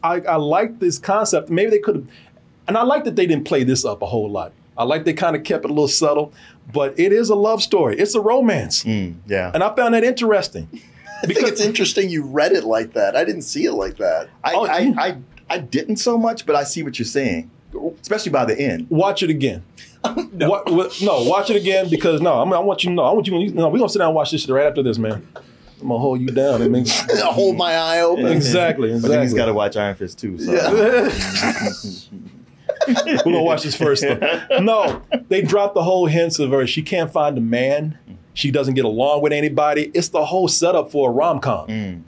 I like this concept. Maybe they could have, and I like that they didn't play this up a whole lot. I like they kind of kept it a little subtle, but it is a love story. It's a romance. Yeah. And I found that interesting. I think it's interesting you read it like that. I didn't see it like that. I didn't so much, but I see what you're saying, especially by the end. Watch it again. No, watch it again because I want you to know. We're gonna sit down and watch this shit right after this, man. I'm gonna hold you down. It means hold my eye open. Exactly. But then he's got to watch Iron Fist too. So. We're gonna watch this first. Though. No, they dropped the whole hints of her. She can't find a man. She doesn't get along with anybody. It's the whole setup for a rom-com.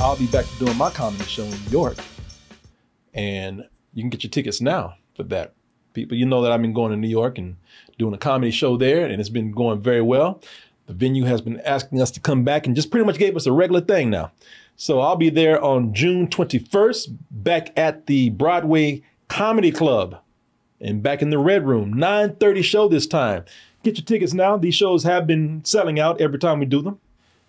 I'll be back to doing my comedy show in New York. And you can get your tickets now for that. People, you know that I've been going to New York and doing a comedy show there, and it's been going very well. The venue has been asking us to come back and just pretty much gave us a regular thing now. So I'll be there on June 21st, back at the Broadway Comedy Club and back in the Red Room, 9:30 show this time. Get your tickets now. These shows have been selling out every time we do them.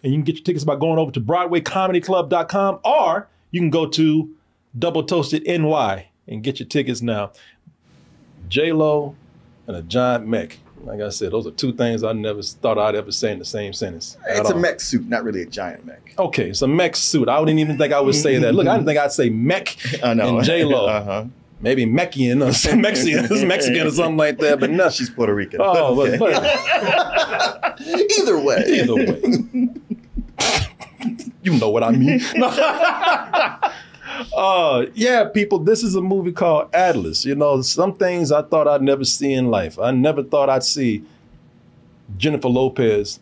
And you can get your tickets by going over to BroadwayComedyClub.com, or you can go to Double Toasted NY and get your tickets now. J-Lo and a giant mech. Like I said, those are two things I never thought I'd ever say in the same sentence. It's a mech suit, not really a giant mech. Okay, it's a mech suit. I didn't even think I would say that. Look, I didn't think I'd say mech and J-Lo. Maybe Mexican or Mexican or something like that, but no. She's Puerto Rican. Oh, okay. Either way. Either way. You know what I mean. Yeah, people, this is a movie called Atlas. You know, some things I thought I'd never see in life. I never thought I'd see Jennifer Lopez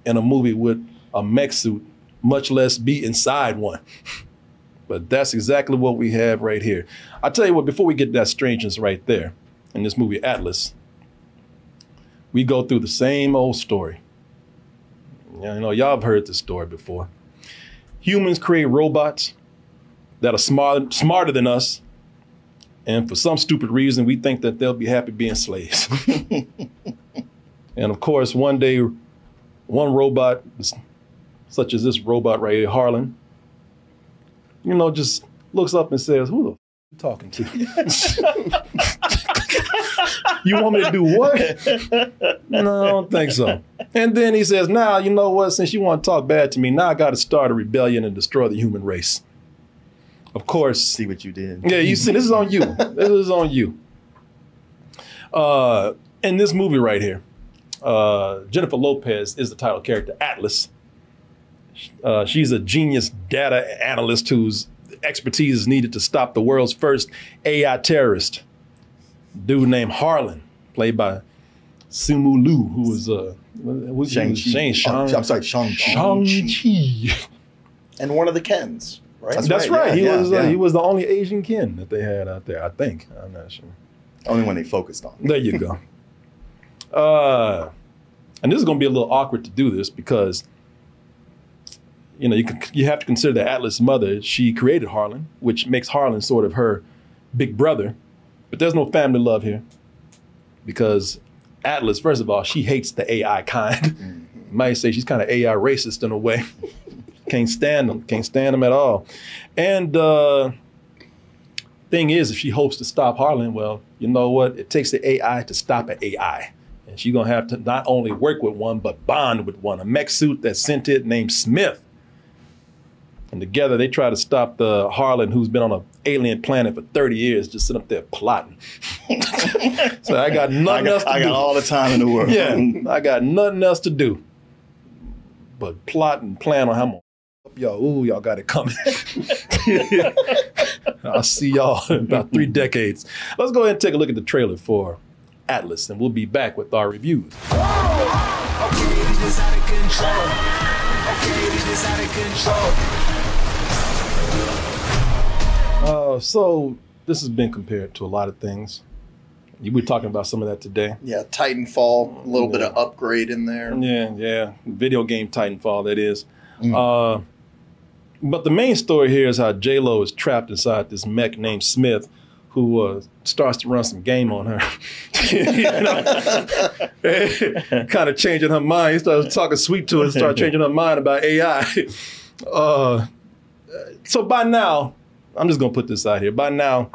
in a movie with a mech suit, much less be inside one. But that's exactly what we have right here. I'll tell you what, before we get that strangeness right there, in this movie Atlas, we go through the same old story. You know, y'all have heard this story before. Humans create robots that are smarter than us, and for some stupid reason, we think that they'll be happy being slaves. And of course, one day, one robot, such as this robot right here, Harlan, you know, just looks up and says, "Who the f you talking to?" You want me to do what? No, I don't think so. And then he says, "Now, you know what? Since you want to talk bad to me, now I got to start a rebellion and destroy the human race." Of course. See what you did. Yeah, you see, this is on you. This is on you. In this movie right here, Jennifer Lopez is the title character, Atlas. She's a genius data analyst whose expertise is needed to stop the world's first AI terrorist. Dude named Harlan, played by Simu Liu, who was Shang-Chi. And one of the Kens, right? That's right. He was the only Asian Ken that they had out there, I think. I'm not sure. Only one they focused on. There you go. And this is going to be a little awkward to do this because, you know, you have to consider that Atlas' mother, she created Harlan, which makes Harlan sort of her big brother. But there's no family love here because Atlas, first of all, she hates the AI kind. You might say she's kind of AI racist in a way. Can't stand them at all. And thing is, if she hopes to stop Harlan, well, you know what? It takes the AI to stop an AI. And she's going to have to not only work with one, but bond with one, a mech suit that's sentient named Smith. And together they try to stop the Harlan who's been on an alien planet for 30 years, just sitting up there plotting. So I got nothing else to do. I got all the time in the world. Yeah, I got nothing else to do but plot and plan on how I'm gonna y'all. Ooh, y'all got it coming. I'll see y'all in about 3 decades. Let's go ahead and take a look at the trailer for Atlas, and we'll be back with our reviews. So this has been compared to a lot of things. You were talking about some of that today. Yeah, Titanfall, a little bit of upgrade in there. Yeah. Video game Titanfall, that is. But the main story here is how J-Lo is trapped inside this mech named Smith, who starts to run some game on her. Kind of changing her mind. He starts talking sweet to her, start changing her mind about AI. So by now, I'm just gonna put this out here. By now,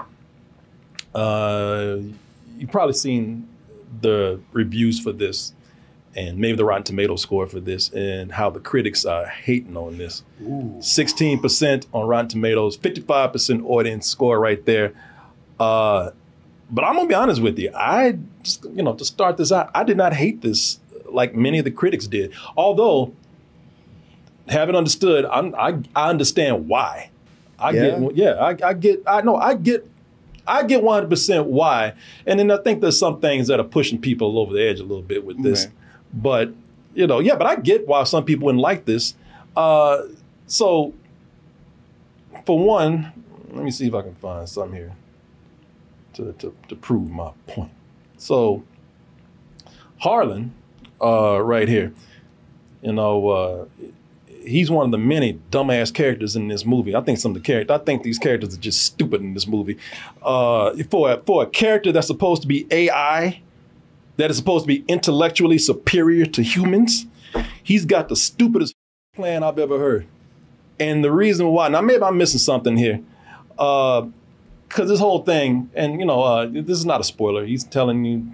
you've probably seen the reviews for this and maybe the Rotten Tomatoes score for this and how the critics are hating on this. 16% on Rotten Tomatoes, 55% audience score right there. But I'm gonna be honest with you. I just, to start this out, I did not hate this like many of the critics did. Although, having understood, I understand why. I get 100% why. And then I think there's some things that are pushing people over the edge a little bit with this. Right. But, but I get why some people wouldn't like this. So, for one, let me see if I can find something here to prove my point. So, Harlan, right here, he's one of the many dumbass characters in this movie. I think these characters are just stupid in this movie. For a character that's supposed to be AI, that is supposed to be intellectually superior to humans, he's got the stupidest plan I've ever heard. And the reason why, now maybe I'm missing something here, because this whole thing, and this is not a spoiler. He's telling you,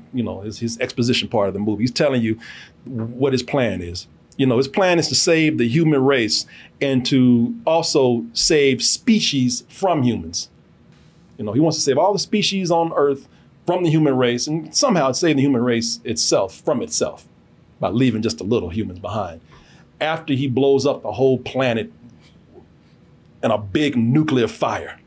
his exposition part of the movie. He's telling you what his plan is. His plan is to save the human race and to also save species from humans. He wants to save all the species on Earth from the human race and somehow save the human race itself from itself by leaving just a little humans behind. After he blows up the whole planet in a big nuclear fire.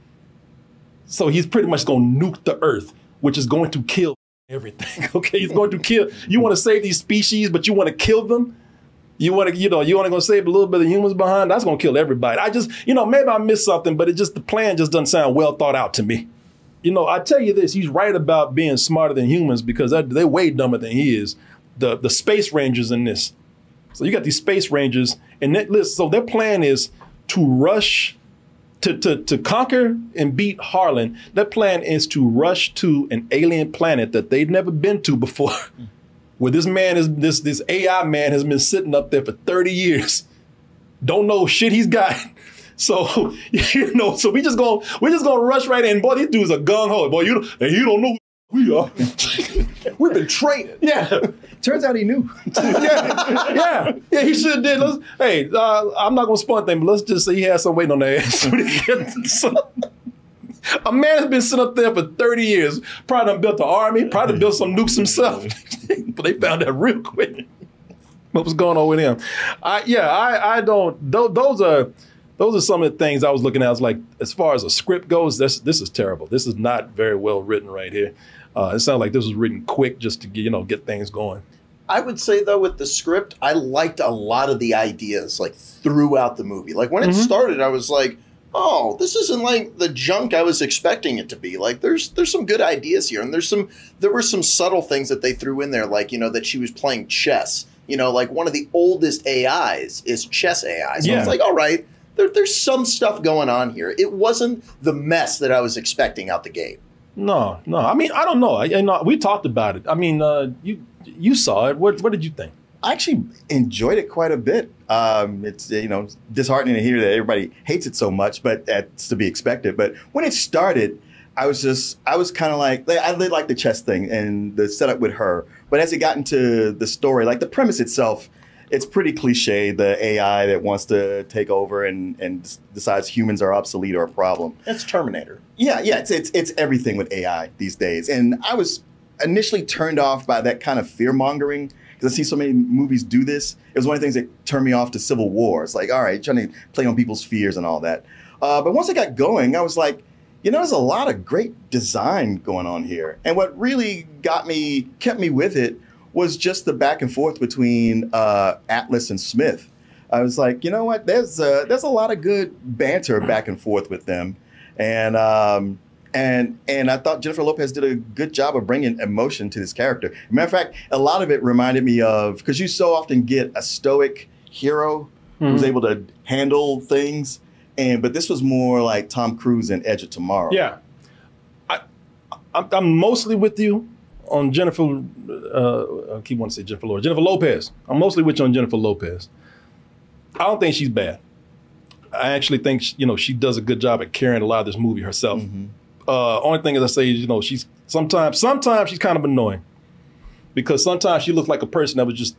So he's pretty much going to nuke the Earth, which is going to kill everything. Okay, he's going to kill. You want to save these species, but you want to kill them? You want to go save a little bit of humans behind? That's going to kill everybody. I just, maybe I missed something, but the plan just doesn't sound well thought out to me. I tell you this, he's right about being smarter than humans because they're way dumber than he is. The Space Rangers in this. So you got these Space Rangers, and so their plan is to rush, to conquer and beat Harlan. Their plan is to rush to an alien planet that they've never been to before. Where this AI man has been sitting up there for 30 years. Don't know shit he's got. So, so we're just gonna rush right in. Boy, these dudes are gung-ho. Boy, you don't know who we are. We've been trained. Yeah. Turns out he knew. Yeah, he should have did. I'm not gonna spoil anything, but let's just say he had some waiting on their ass. A man has been sitting up there for 30 years. Probably done built an army, probably built some nukes himself. But they found out real quick what was going on with him. I don't, those are some of the things I was looking at. I was like, as far as a script goes, this is terrible. This is not very well written right here. It sounded like this was written quick just to get things going. I would say, though, with the script, I liked a lot of the ideas like throughout the movie. Like when it started, I was like, oh, this isn't like the junk I was expecting it to be. Like there's some good ideas here. And there were some subtle things that they threw in there, like, that she was playing chess. Like one of the oldest AIs is chess AI. So it's like, all right, there's some stuff going on here. It wasn't the mess that I was expecting out the gate. No. I mean, I don't know. We talked about it. I mean, you saw it. What did you think? I actually enjoyed it quite a bit. It's disheartening to hear that everybody hates it so much, but that's to be expected. But when it started, I was kind of like, I did like the chess thing and the setup with her. But as it got into the story, like the premise itself, it's pretty cliche. The AI that wants to take over and decides humans are obsolete or a problem. It's Terminator. Yeah. It's everything with AI these days. And I was initially turned off by that kind of fear mongering. Because I see so many movies do this. It was one of the things that turned me off to Civil War. It's like, all right, trying to play on people's fears and all that. But once I got going, I was like, there's a lot of great design going on here. And what really kept me with it was just the back and forth between Atlas and Smith. I was like, you know what? There's a lot of good banter back and forth with them. And I thought Jennifer Lopez did a good job of bringing emotion to this character. Matter of fact, a lot of it reminded me of, because you so often get a stoic hero who's able to handle things, but this was more like Tom Cruise in Edge of Tomorrow. Yeah. I'm mostly with you on Jennifer. I keep wanting to say Jennifer Lawrence. Jennifer Lopez. I'm mostly with you on Jennifer Lopez. I don't think she's bad. I actually think she does a good job at carrying a lot of this movie herself. Only thing as I say is she's sometimes she's kind of annoying because sometimes she looks like a person that was just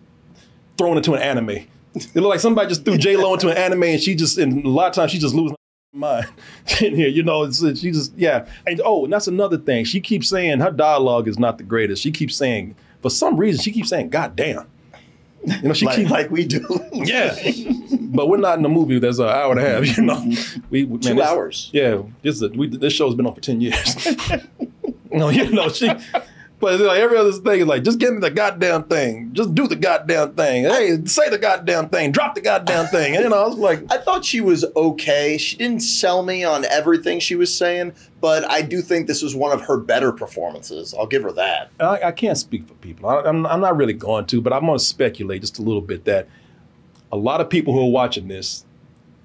thrown into an anime. It looks like somebody just threw J-Lo into an anime and a lot of times she just loses her mind in here. She just And that's another thing. She keeps saying her dialogue is not the greatest. She keeps saying, for some reason, she keeps saying, "God damn." She like we do. Yeah. But we're not in the movie that's an hour and a half, 2 hours. Yeah. This show's been on for 10 years. But every other thing is like, just give me the goddamn thing. Just do the goddamn thing. Hey, say the goddamn thing. Drop the goddamn thing. And, I was like, I thought she was okay. She didn't sell me on everything she was saying, but I do think this was one of her better performances. I'll give her that. I can't speak for people. I'm not really going to, but I'm going to speculate just a little bit that a lot of people who are watching this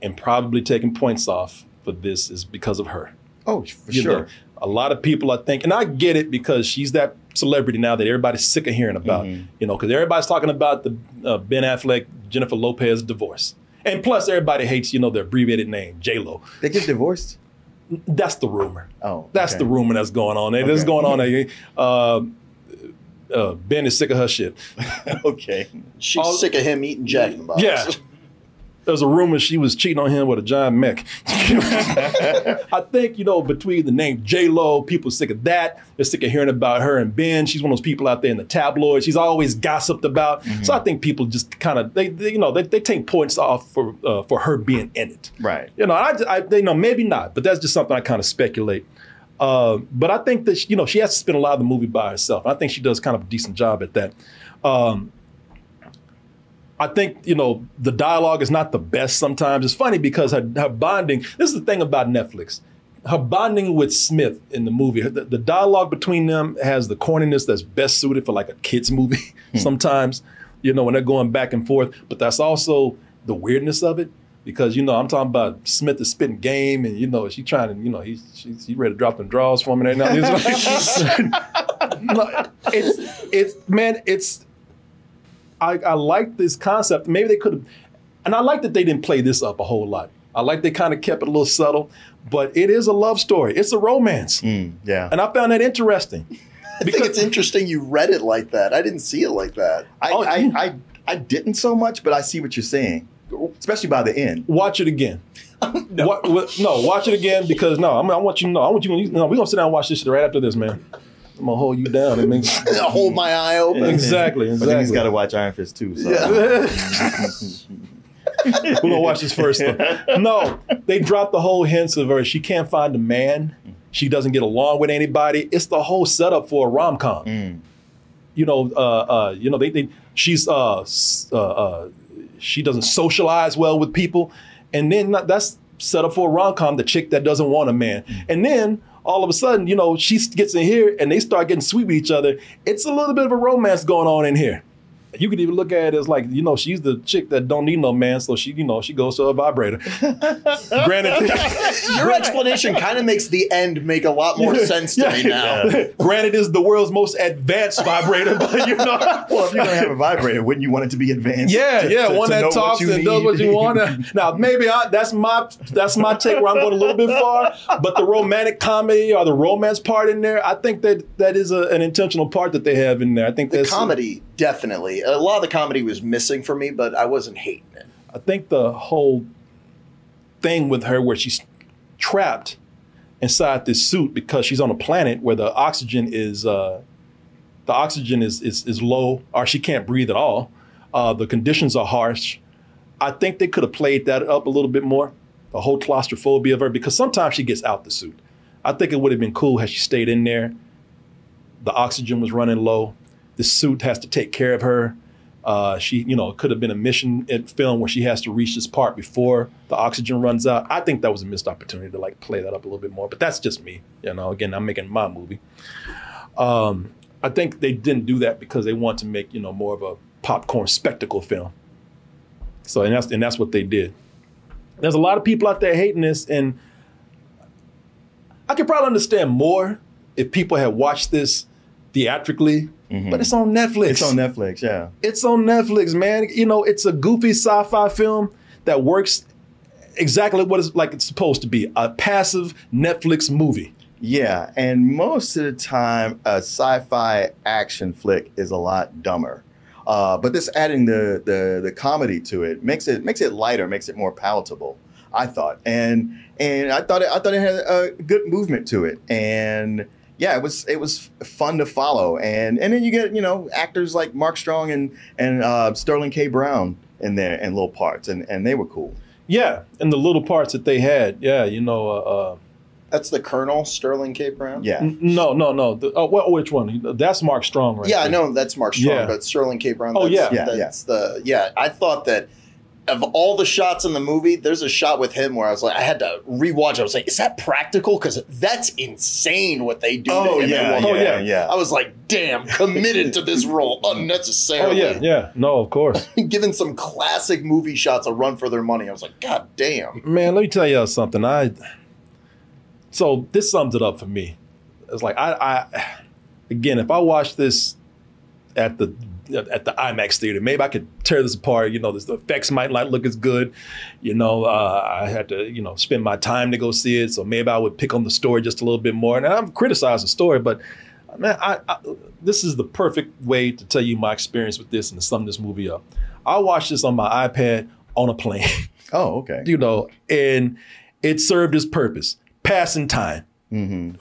and probably taking points off for this is because of her. Oh, for sure. A lot of people, I think, and I get it because she's that celebrity now that everybody's sick of hearing about, because everybody's talking about the Ben Affleck, Jennifer Lopez divorce. And plus everybody hates, the abbreviated name, J-Lo. They get divorced? That's the rumor. Oh, That's the rumor that's going on. Okay. That's going on. Ben is sick of her shit. Okay. She's sick of him eating Jack in the Box. Yeah. There's a rumor she was cheating on him with a giant mech. I think, between the name J-Lo, people are sick of that. They're sick of hearing about her and Ben. She's one of those people out there in the tabloids. She's always gossiped about. So I think people just kind of, they take points off for her being in it. Right. Maybe not, but that's just something I kind of speculate. But I think that, she has to spend a lot of the movie by herself. I think she does kind of a decent job at that. I think, the dialogue is not the best sometimes. It's funny because her bonding, this is the thing about Netflix. Her bonding with Smith in the movie, the dialogue between them has the corniness that's best suited for like a kid's movie sometimes, when they're going back and forth. But that's also the weirdness of it because, I'm talking about Smith is spitting game and, she's trying to, he's ready to drop them draws for me right now. I like this concept. Maybe they could have, and I like that they didn't play this up a whole lot. I like they kind of kept it a little subtle, but it is a love story. It's a romance. Yeah. And I found that interesting. I think it's interesting you read it like that. I didn't see it like that. I didn't so much, but I see what you're saying, especially by the end. Watch it again. No, watch it again because I want you to know. We're gonna sit down and watch this shit right after this, man. I'm gonna hold you down. Hold my eye open. Exactly. But then he's got to watch Iron Fist too. So. Yeah. We're gonna watch this first. No, they dropped the whole hints of her. She can't find a man. She doesn't get along with anybody. It's the whole setup for a rom-com. She doesn't socialize well with people, and then that's set up for a rom-com. The chick that doesn't want a man, and then all of a sudden, she gets in here and they start getting sweet with each other. It's a little bit of a romance going on in here. You could even look at it as like, she's the chick that don't need no man, so she goes to a vibrator. Granted, your explanation kind of makes the end make a lot more sense to me now. Granted, it's the world's most advanced vibrator, but well, if you're gonna have a vibrator, wouldn't you want it to be advanced? One that talks and does what you want. Now, maybe that's my take where I'm going a little bit far. But the romantic comedy or the romance part in there, I think that is an intentional part that they have in there. I think the comedy. Definitely. A lot of the comedy was missing for me, but I wasn't hating it. I think the whole thing with her where she's trapped inside this suit because she's on a planet where the oxygen is low or she can't breathe at all. The conditions are harsh. I think they could have played that up a little bit more, the whole claustrophobia of her, because sometimes she gets out the suit. I think it would have been cool had she stayed in there. The oxygen was running low. The suit has to take care of her. She, could have been a mission in film where she has to reach this part before the oxygen runs out. I think that was a missed opportunity to play that up a little bit more, but that's just me. Again, I'm making my movie. I think they didn't do that because they want to make, more of a popcorn spectacle film. So, and that's what they did. There's a lot of people out there hating this, and I could probably understand more if people had watched this theatrically, but it's on Netflix. It's on Netflix, yeah. It's on Netflix, man. You know, it's a goofy sci-fi film that works exactly what it's supposed to be, a passive Netflix movie. Yeah, and most of the time, a sci-fi action flick is a lot dumber. But this adding the comedy to it makes it lighter, makes it more palatable, I thought. And I thought it had a good movement to it. And yeah, it was fun to follow. And then you get, you know, actors like Mark Strong and Sterling K. Brown in there in little parts, and they were cool. Yeah, and the little parts that they had, yeah, you know. That's the Colonel, Sterling K. Brown? Yeah. No. Which one? That's Mark Strong, right? Yeah, there. I know that's Mark Strong, Yeah. but Sterling K. Brown, Oh, that's, yeah. that's I thought that of all the shots in the movie, there's a shot with him where I was like, I had to rewatch. I was like, is that practical? Because that's insane what they do to him. Yeah. I was like, damn, committed to this role unnecessarily. Oh, yeah. No, of course. Giving some classic movie shots a run for their money. I was like, God damn. Man, let me tell you something. So this sums it up for me. It's like again, if I watch this at the IMAX theater, maybe I could tear this apart. You know, the effects might not look as good. You know, I had to, you know, spend my time to go see it. So maybe I would pick on the story just a little bit more. And I've criticized the story, but man, this is the perfect way to tell you my experience with this and to sum this movie up. I watched this on my iPad on a plane. Oh, okay. You know, and it served its purpose. Passing time.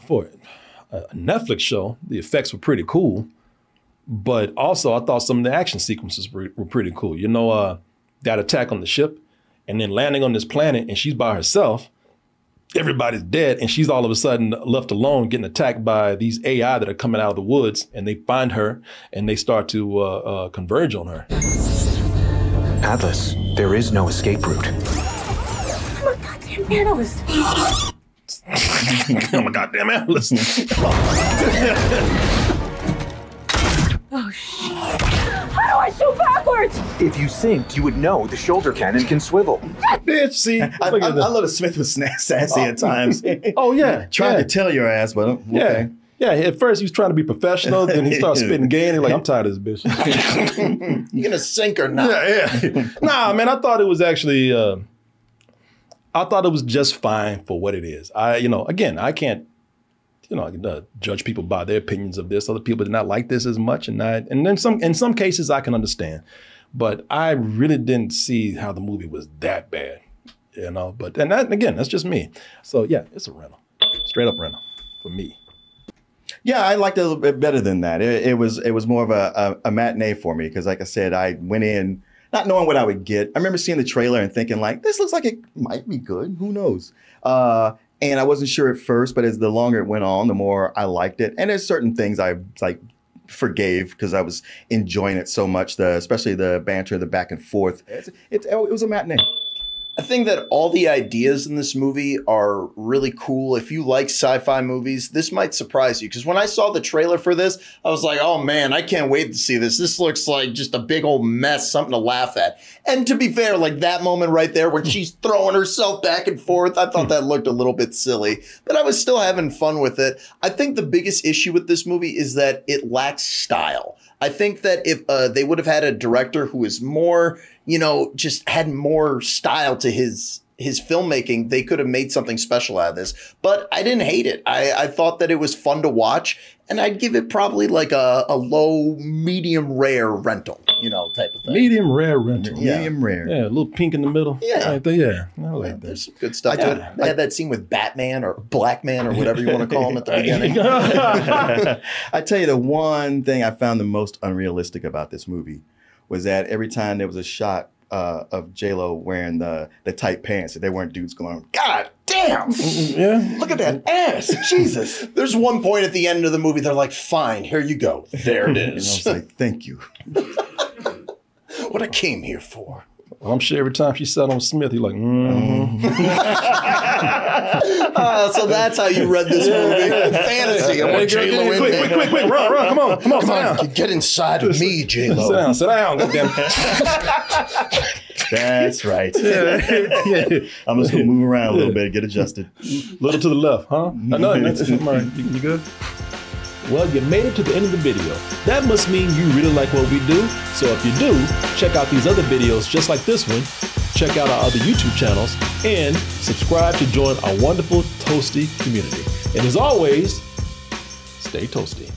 For a Netflix show, the effects were pretty cool, but also I thought some of the action sequences were pretty cool. You know, that attack on the ship and then landing on this planet and she's by herself, everybody's dead, and she's all of a sudden left alone getting attacked by these AI that are coming out of the woods, and they find her and they start to converge on her. Atlas, there is no escape route. I'm a goddamn analyst. I'm a goddamn analyst. Oh, shit. How do I shoot backwards? If you synced, you would know the shoulder cannon can swivel. Bitch, see, I look at this. love that Smith was sassy at times. Oh yeah, Trying yeah. to tell your ass, but okay. Yeah. Yeah, at first he was trying to be professional, then he started spitting game. He's like, I'm tired of this bitch. You gonna sink or not? Yeah. Nah, man, I thought it was actually, I thought it was just fine for what it is. Again, I can't, I can judge people by their opinions of this. Other people did not like this as much, and then in some cases I can understand, but I really didn't see how the movie was that bad, But that's just me. So yeah, it's a rental, straight up rental for me. Yeah, I liked it a little bit better than that. It was more of a matinee for me because, like I said, I went in not knowing what I would get. I remember seeing the trailer and thinking, like, this looks like it might be good. Who knows? And I wasn't sure at first, but as the longer it went on, the more I liked it. And there's certain things I forgave because I was enjoying it so much. Especially the banter, the back and forth. It was a matinee. I think that all the ideas in this movie are really cool. If you like sci-fi movies, this might surprise you. Because when I saw the trailer for this, I was like, oh man, I can't wait to see this. This looks like just a big old mess, something to laugh at. And to be fair, like that moment right there when she's throwing herself back and forth, I thought that looked a little bit silly. But I was still having fun with it. I think the biggest issue with this movie is that it lacks style. I think that if they would have had a director who is more, just had more style to his filmmaking, they could have made something special out of this. But I didn't hate it. I thought that it was fun to watch, and I'd give it probably like a low, medium rare rental, type of thing. Medium rare rental. Yeah. Medium rare. Yeah, a little pink in the middle. Yeah. Right there, yeah. I like that. There's some good stuff to it. They had that scene with Batman or Black Man or whatever you want to call him at the beginning. I tell you, the one thing I found the most unrealistic about this movie was that every time there was a shot of J-Lo wearing the tight pants, that they weren't dudes going, God damn! Yeah. Look at that ass! Jesus! There's one point at the end of the movie, they're like, fine, here you go. There it And I is. was like, thank you. What I came here for. Well, I'm sure every time she sat on Smith, he's like, So that's how you read this movie. Fantasy. I want J-Lo in there. quick, run, come on, sit down. Get inside of me, J-Lo. Sit down, goddamn. That's right. I'm just gonna move around a little bit, get adjusted. Little to the left, huh? No, that's all right. You good? Well, you made it to the end of the video. That must mean you really like what we do. So if you do, check out these other videos just like this one, check out our other YouTube channels, and subscribe to join our wonderful Toasty community. And as always, stay toasty.